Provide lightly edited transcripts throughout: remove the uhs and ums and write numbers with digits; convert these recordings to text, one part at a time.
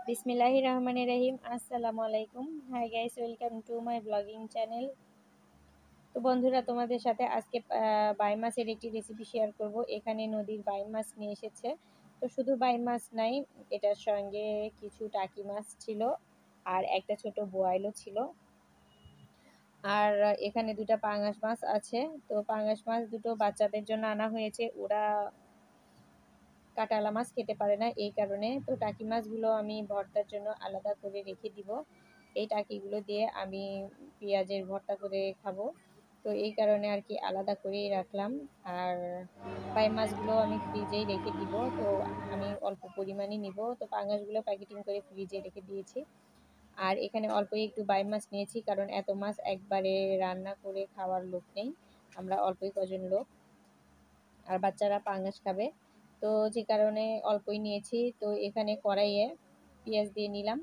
বিসমিল্লাহির রহমানির রহিম। আসসালামু আলাইকুম। Hi guys, welcome to my blogging channel. তো বন্ধুরা, তোমাদের সাথে আজকে বাই মাছের একটি রেসিপি শেয়ার করব। এখানে নদীর বাই মাছ নিয়ে এসেছে। তো শুধু বাই মাছ নাই, এটার সঙ্গে কিছু টাকি মাছ ছিল আর একটা ছোট বোয়ালও ছিল। আর এখানে দুটো পাঙাশ মাছ আছে। তো পাঙাশ মাছ দুটো বাচ্চাদের জন্য আনা হয়েছে, ওরা কাটালা মাছ খেতে পারে না, এই কারণে। তো টাকি মাছগুলো আমি ভর্তার জন্য আলাদা করে রেখে দিব। এই টাকিগুলো দিয়ে আমি পেঁয়াজের ভর্তা করে খাবো, তো এই কারণে আর কি আলাদা করেই রাখলাম। আর বাই মাছগুলো আমি ফ্রিজেই রেখে দিব, তো আমি অল্প পরিমাণই নিব। তো পাঙাশগুলো প্যাকেটিং করে ফ্রিজে রেখে দিয়েছি। আর এখানে অল্পই একটু বাই মাছ নিয়েছি, কারণ এত মাছ একবারে রান্না করে খাওয়ার লোক নেই, আমরা অল্পই কজন লোক, আর বাচ্চারা পাঙাশ খাবে, তো যে কারণে অল্পই নিয়েছি। তো এখানে কড়াইয়ে পেঁয়াজ দিয়ে নিলাম,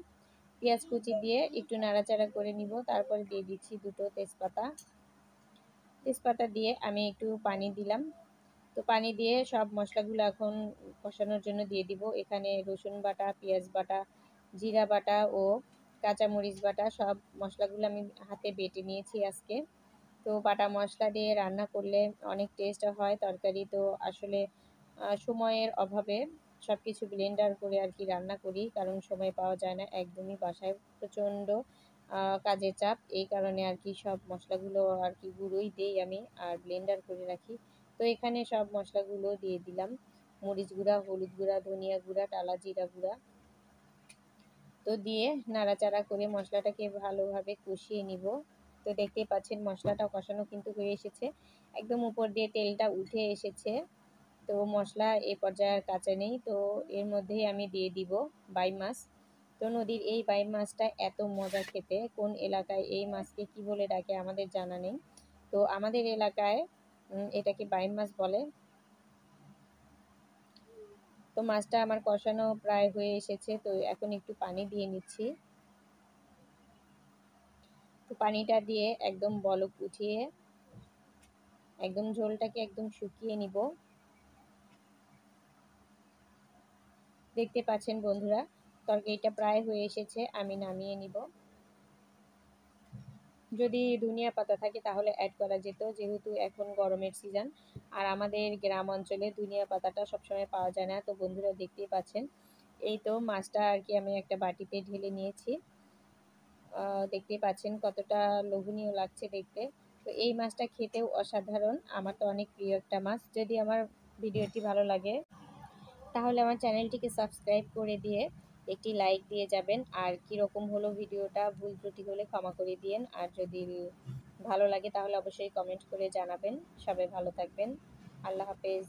পেঁয়াজ কুচি দিয়ে একটু নাড়াচাড়া করে নিব। তারপরে দিয়ে দিচ্ছি দুটো তেজপাতা দিয়ে আমি একটু পানি দিলাম। তো পানি দিয়ে সব মশলাগুলো এখন কষানোর জন্য দিয়ে দিব। এখানে রসুন বাটা, পেঁয়াজ বাটা, জিরা বাটা ও কাঁচামরিচ বাটা, সব মশলাগুলো আমি হাতে বেটে নিয়েছি আজকে। তো বাটা মশলা দিয়ে রান্না করলে অনেক টেস্ট হয় তরকারি। তো আসলে সময়ের অভাবে সব কিছু ব্লেন্ডার করে আর কি রান্না করি, কারণ সময় পাওয়া যায় না একদমই, বাসায় প্রচণ্ড কাজের চাপ, এই কারণে আর কি সব মশলাগুলো আর কি গুঁড়োই দেই আমি আর ব্লেন্ডার করে রাখি। তো এখানে সব মশলাগুলো দিয়ে দিলাম, মরিচ গুঁড়া, হলুদ গুঁড়া, ধনিয়া গুঁড়া, টালা জিরা গুঁড়া। তো দিয়ে নাড়াচাড়া করে মশলাটাকে ভালোভাবে কষিয়ে নিব। তো দেখতেই পাচ্ছেন মশলাটা কষানো কিন্তু হয়ে এসেছে, একদম উপর দিয়ে তেলটা উঠে এসেছে। তো মশলা এই পর্যায়ে আর কাঁচা নেই। তো এর মধ্যেই আমি দিয়ে দিব বাই মাছ। তো নদীর এই বাই মাছটা এত মজা খেতে, কোন এলাকায় এই মাছকে কি বলে ডাকে আমাদের জানা নেই। তো আমাদের এলাকায় এটাকে বাই মাছ বলে। তো মাছটা আমার কষানো প্রায় হয়ে এসেছে, তো এখন একটু পানি দিয়ে নিচ্ছি। তো পানিটা দিয়ে একদম বলক উঠিয়ে একদম ঝোলটাকে একদম শুকিয়ে নিব। দেখতে পাচ্ছেন বন্ধুরা, তরকারিটা প্রায় হয়ে এসেছে, আমি নামিয়ে নিব। যদি ধনিয়া পাতা থাকে তাহলে অ্যাড করা যেত, যেহেতু এখন গরমের সিজন আর আমাদের গ্রাম অঞ্চলে ধনিয়া পাতাটা সবসময় পাওয়া যায় না। তো বন্ধুরা দেখতেই পাচ্ছেন, এই তো মাছটা আর কি আমি একটা বাটিতে ঢেলে নিয়েছি। দেখতেই পাচ্ছেন কতটা লোভনীয় লাগছে দেখতে। তো এই মাছটা খেতেও অসাধারণ, আমার তো অনেক প্রিয় একটা মাছ। যদি আমার ভিডিওটি ভালো লাগে তাহলে আমার চ্যানেলটিকে সাবস্ক্রাইব করে দিয়ে একটি লাইক দিয়ে যাবেন। আর কীরকম হলো ভিডিওটা, ভুল ত্রুটি হলে ক্ষমা করে দিয়েন। আর যদি ভালো লাগে তাহলে অবশ্যই কমেন্ট করে জানাবেন। সবাই ভালো থাকবেন। আল্লাহ হাফেজ।